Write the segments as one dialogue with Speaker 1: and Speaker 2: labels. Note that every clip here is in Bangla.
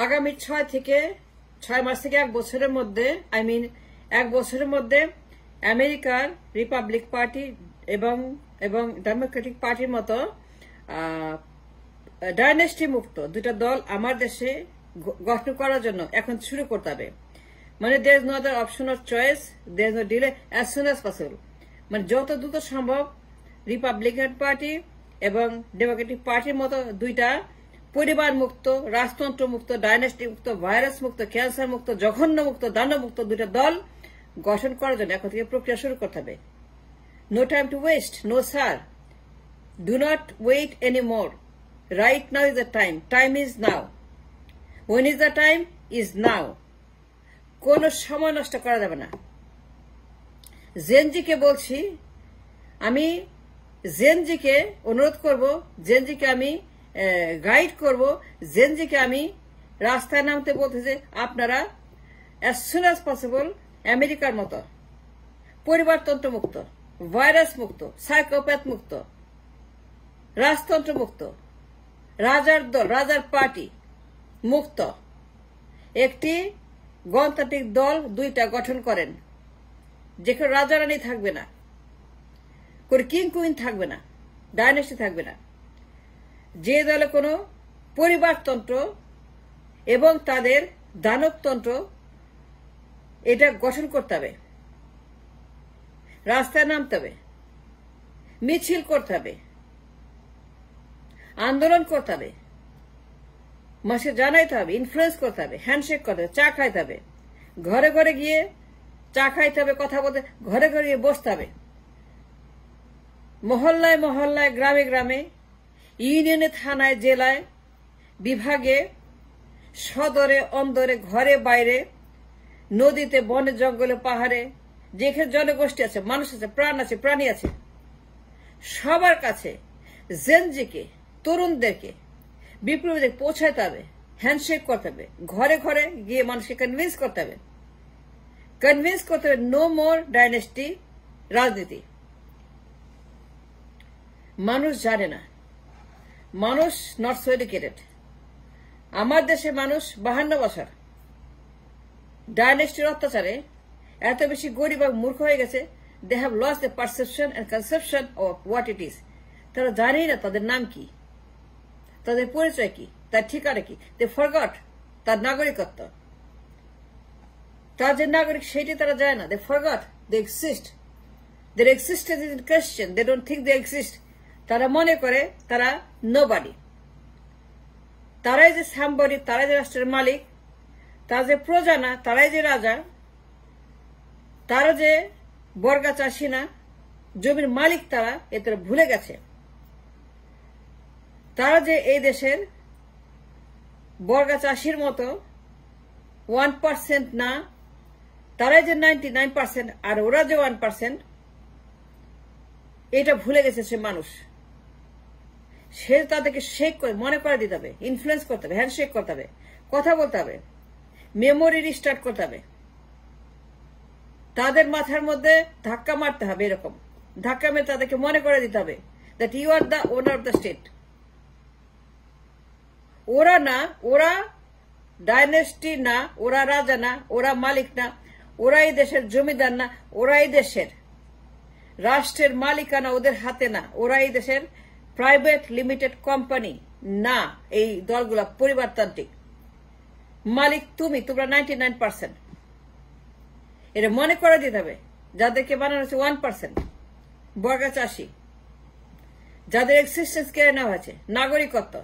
Speaker 1: আগামী 6 মাস থেকে 1 বছরের মধ্যে এক বছরের মধ্যে আমেরিকার রিপাবলিক পার্টি এবং ডেমোক্রেটিক পার্টির মতো ডাইনেস্টি মুক্ত দুটা দল আমার দেশে গঠন করার জন্য এখন শুরু করতে হবে। মানে there is no other option or choice, there is no delay, as soon as possible। মানে যত দ্রুত সম্ভব রিপাবলিকান পার্টি এবং ডেমোক্রেটিক পার্টির মতো দুইটা পরিবার মুক্ত, রাজতন্ত্র মুক্ত, ডাইনেস্টি মুক্ত, ভাইরাস মুক্ত, ক্যান্সার মুক্ত, জঘন্য মুক্ত, দানব মুক্ত দুইটা দল গঠন করার জন্য এখন থেকে প্রক্রিয়া শুরু করতে হবে। No time to waste, no sir, do not wait any more, right now is the time, time is now, when is the time is now. কোন সময় নষ্ট করা যাবে না। জেনজিকে বলছি, আমি জেনজিকে অনুরোধ করব, জেনজিকে আমি গাইড করব, জেনজিকে আমি রাস্তায় নামতে বলতে যে আপনারা as soon as possible আমেরিকার মতো পরিবারতন্ত্র মুক্ত, ভাইরাস মুক্ত, সাইকোপ্যাথ মুক্ত, রাজতন্ত্র মুক্ত, রাজার দল, রাজার পার্টি মুক্ত একটি গণতান্ত্রিক দল দুইটা গঠন করেন, যেখানে রাজা রানী থাকবে না, কোন কিং কুইন থাকবে না, ডাইনেস্টি থাকবে না। যে দলে কোনো পরিবারতন্ত্র এবং তাদের দানবতন্ত্র এটা গঠন করতে হবে, রাস্তায় নামতে হবে, মিছিল করতে হবে, আন্দোলন করতে হবে, মাসে জানাইতে হবে, ইনফ্লুয়েন্স করতে হবে, হ্যান্ডশেক করতে হবে, চা খাইতে হবে, ঘরে ঘরে গিয়ে চা খাইতে হবে, কথা বলতে, ঘরে ঘরে গিয়ে বসতে হবে, মহল্লায় মহল্লায়, গ্রামে গ্রামে, ইউনিয়নে, থানায়, জেলায়, বিভাগে, সদরে, অন্দরে, ঘরে বাইরে, নদীতে, বনে, জঙ্গলে, পাহাড়ে, যেখানে জনগোষ্ঠী আছে, মানুষ আছে, প্রাণ আছে, প্রাণী আছে, সবার কাছে জেনজিকে, তরুণদেরকে, বিপ্লবীদের পৌঁছাতে হবে, হ্যান্ডশেক করতে হবে, ঘরে ঘরে গিয়ে মানুষকে কনভিন্স করতে হবে, নো মোর ডাইনেস্টি রাজনীতি। মানুষ জানে না, মানুষ নট সো এডুকেটেড। আমার দেশে মানুষ 52 বছর ডাইনেস্টির অত্যাচারে এত বেশি গরিব এবং মূর্খ হয়ে গেছে, they have lost the perception and conception of what it is. তারা জানেই না তাদের নাম কি, তাদের পরিচয় কি, তার ঠিকানা কি। দে ফরগট তার নাগরিকত্ব, তার যে নাগরিক সেটি তারা যায় না। They forgot they exist, their existence is in question, they don't think they exist. তারা মনে করে তারা নোবডি, তারাই যে সামবডি, তারাই যে রাষ্ট্রের মালিক, তারা যে প্রজা না, তারাই যে রাজা, তারা যে বর্গা চাষী না, জমির মালিক তারা, এ তারা ভুলে গেছে। তারা যে এই দেশের বর্গা চাষির মতো 1% না, তারাই যে 99% আর ওরা যে 1%, এটা ভুলে গেছে সে মানুষ। সে তাদেরকে শেক করে মনে করে দিতে হবে, ইনফ্লুয়েন্স করতে হবে, হ্যান্ডশেক করতে হবে, কথা বলতে হবে, মেমোরি রিস্টার্ট করতে হবে, তাদের মাথার মধ্যে ধাক্কা মারতে হবে, এরকম ধাক্কা মেরে তাদেরকে মনে করে দিতে হবে that you are the owner of the state. ওরা না, ওরা ডাইনেস্টি না, ওরা রাজা না, ওরা মালিক না, ওরা এই দেশের জমিদার না, ওরা এই দেশের রাষ্ট্রের মালিকানা ওদের হাতে না, ওরা এই দেশের প্রাইভেট লিমিটেড কোম্পানি না। এই দলগুলা পরিবারতান্ত্রিক, মালিক তুমি, তোমরা 99%। এটা মনে করে দিতে হবে যাদেরকে বানানো হচ্ছে 1% বর্গা চাষী, যাদের এক্সিস্টেন্স কেড়ে নেওয়া হয়েছে, নাগরিকত্ব,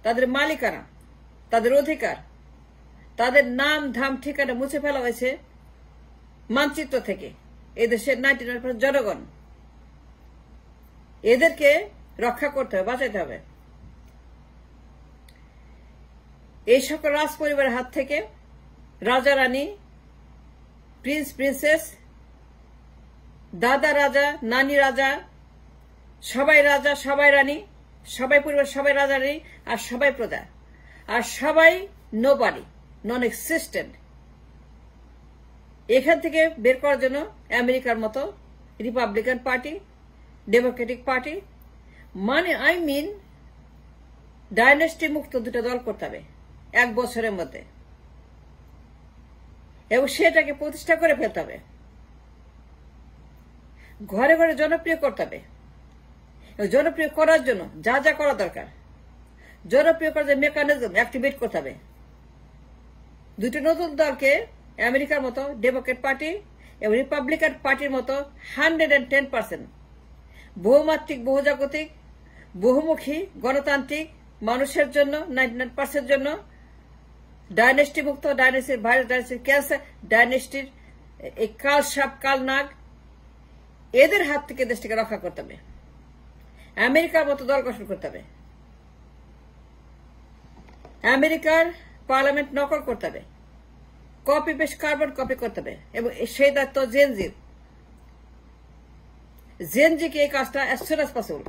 Speaker 1: তাদের মালিকানা, তাদের অধিকার, তাদের নাম ধাম ঠিকানা মুছে ফেলা হয়েছে মানচিত্র থেকে। এদেশের 99% জনগণ, এদেরকে রক্ষা করতে হবে, বাঁচাতে হবে। এই সকল রাজ পরিবারের হাত থেকে রাজা রানী, প্রিন্স প্রিন্সেস, দাদা রাজা, নানি রাজা, সবাই রাজা, সবাই রানী, সবাই পরিবার, সবাই রাজা রানী, আর সবাই প্রজা, আর সবাই নোবডি, নন এক্সিস্টেন্ট। এখান থেকে বের করার জন্য আমেরিকার মতো রিপাবলিকান পার্টি, ডেমোক্রেটিক পার্টি, মানে ডাইনেস্টি মুক্ত দুটো দল করতে হবে। 1 বছরের মধ্যে, এবং সেটাকে প্রতিষ্ঠা করে ফেলতে হবে, ঘরে ঘরে জনপ্রিয় করতে হবে। জনপ্রিয় করার জন্য যা যা করা দরকার, জনপ্রিয় করার মেকানিজম অ্যাক্টিভেট করতে হবে। দুটো নতুন দলকে আমেরিকার মতো ডেমোক্রেট পার্টি এবং রিপাবলিকান পার্টির মতো 110% বহুমাত্রিক, বহুজাগতিক, বহুমুখী, গণতান্ত্রিক, মানুষের জন্য 99% জন্য, ডাইনেস্টি মুক্ত, ডাইনেস্টির ভাইরাস, ডাইনেস্টির ক্যান্সার, ডাইনেস্টির এই কাল সাপ, কাল নাগ, এদের হাত থেকে দেশটিকে রক্ষা করতে হবে। আমেরিকার মতো দল গঠন করতে হবে। আমেরিকার পার্লামেন্ট নকল করতে হবে, কপি পেস্ট কার্বন কপি করতে হবে, এবং সেই দায়িত্ব জেনজির। জেনজিকে এই কাজটা অ্যাজ সুন অ্যাজ পসিবল,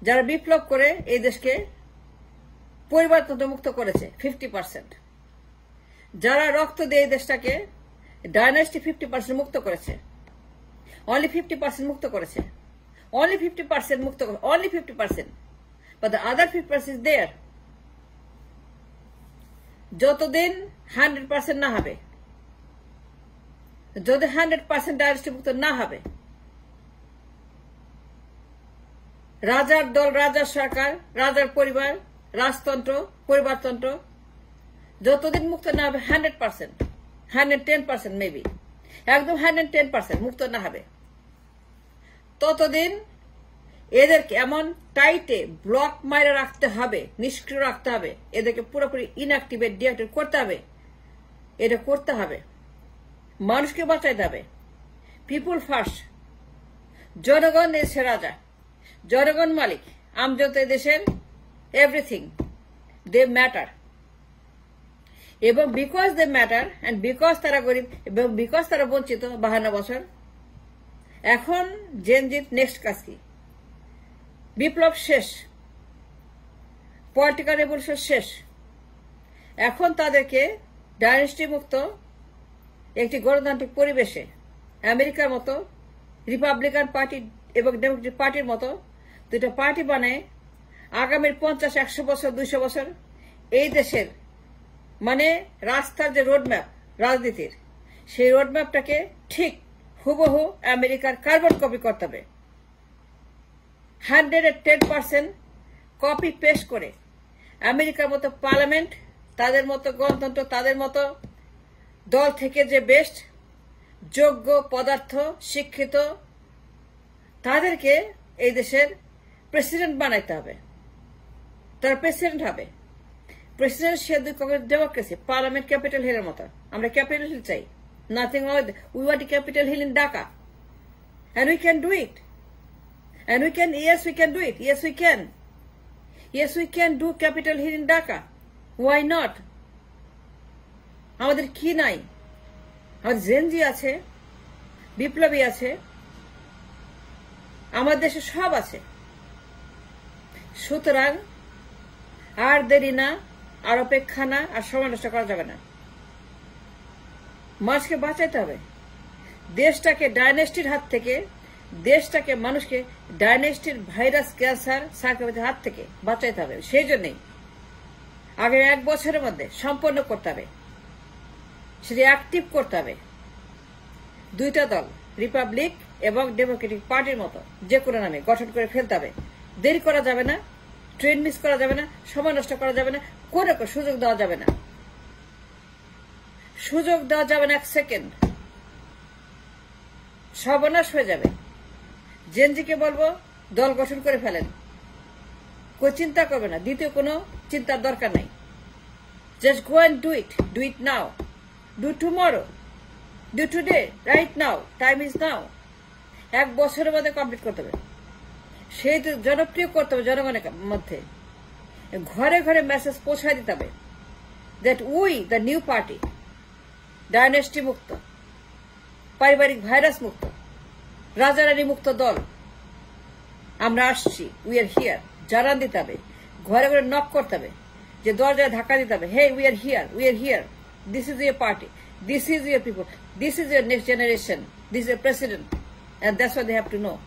Speaker 1: যারা বিপ্লব করে এই দেশকে পরিবারতন্ত্র মুক্ত করেছে 50%, যারা রক্ত দিয়ে এই দেশটাকে ডাইনেস্টি 50% মুক্ত করেছে, অনলি 50% মুক্ত করেছে, only 50% মুক্ত, only 50%, but the other 50% is there. যতদিন 100% না হবে, যদি 100% ডাইনেস্টি মুক্ত না হবে, রাজার দল, রাজার সরকার, রাজার পরিবার, রাজতন্ত্র, পরিবারতন্ত্র যতদিন মুক্ত না হবে, 100%, 110% মেবি, একদম 110% মুক্ত না হবে, ততদিন এদেরকে এমন টাইটে ব্লক মাইরে রাখতে হবে, নিষ্ক্রিয় রাখতে হবে, এদেরকে পুরোপুরি ইনঅ্যাক্টিভেট, ডিঅ্যাক্টিভেট করতে হবে। এটা করতে হবে, মানুষকে বাঁচাইতে হবে। পিপুল ফার্স্ট, জনগণ দেশের রাজা, জনগণ মালিক, আমজনতা দেশের এভরিথিং, দে ম্যাটার। এবং because they matter and because তারা গরিব এবং বিকজ তারা বঞ্চিত 52 বছর, এখন জেনজির নেক্সট কাজ কি? বিপ্লব শেষ, পলিটিক্যাল রেভলিউশন শেষ, এখন তাদেরকে ডাইনেস্টি মুক্ত একটি গণতান্ত্রিক পরিবেশে আমেরিকার মতো রিপাবলিকান পার্টি এবং ডেমোক্রেটিক পার্টির মতো দুটো পার্টি বানায় আগামীর 50, 100 বছর, 200 বছর এই দেশের মানে রাস্তার যে রোডম্যাপ রাজনীতির, সেই রোডম্যাপটাকে ঠিক হুবহু আমেরিকার কার্বন কপি করতে হবে। 110% কপি পেস্ট করে আমেরিকার মতো পার্লামেন্ট, তাদের মতো গণতন্ত্র, তাদের মতো দল থেকে যে বেস্ট যোগ্য, পদার্থ, শিক্ষিত, তাদেরকে এই দেশের প্রেসিডেন্ট বানাইতে হবে। তারা প্রেসিডেন্ট হবে। প্রেসিডেন্সিয়াল ডেমোক্রেসি, পার্লামেন্ট ক্যাপিটাল হিলের মতো। আমরা ক্যাপিটাল হিল চাই, nothing wrong with, we want Capitol Hill in Dhaka, and we can do it, and we can, yes we can do it, yes we can, yes we can do capital hill in Dhaka, why not? আমাদের কি নাই? আমাদের জেনজি আছে, বিপ্লবী আছে, আমাদের দেশে সব আছে। সুতরাং আর দেরি না, আর অপেক্ষা না, আর সময় নষ্ট করা যাবে না। মানুষকে বাঁচাইতে হবে, দেশটাকে ডাইনেস্টির হাত থেকে, দেশটাকে, মানুষকে ডাইনেস্টির ভাইরাস, ক্যান্সার, সংক্রমিতের হাত থেকে বাঁচাইতে হবে। সেই জন্যই আগামী 1 বছরের মধ্যে সম্পন্ন করতে হবে, সেটা অ্যাক্টিভ করতে হবে। দুইটা দল, রিপাবলিক এবং ডেমোক্রেটিক পার্টির মতো যে কোনো নামে গঠন করে ফেলতে হবে। দেরি করা যাবে না, ট্রেন মিস করা যাবে না, সময় নষ্ট করা যাবে না, কোনো সুযোগ দেওয়া যাবে না, সুযোগ দেওয়া যাবে না 1 সেকেন্ড, সর্বনাশ হয়ে যাবে। জেনজিকে বলবো দল গঠন করে ফেলেন, কোন চিন্তা করবে না, দ্বিতীয় কোনো চিন্তার দরকার নাই। Just go and do it now, do tomorrow, do today, right now, time is now. 1 বছরের মধ্যে কমপ্লিট করতে হবে, সেই জনপ্রিয় করতে হবে জনগণের মধ্যে, ঘরে ঘরে মেসেজ পৌঁছায় দিতে হবে that we the new party, dynasty মুক্ত, পারিবারিক ভাইরাস মুক্ত, রাজারানী মুক্ত দল, আমরা আসছি, উই আর হিয়ার, জানান দিতে হবে, ঘরে ঘরে নক করতে হবে, যে দরজায় ধাক্কা দিতে হবে, hey we are here, we are here, this is your party, this is your people, this is your next generation, this is your president, and that's what they have to know.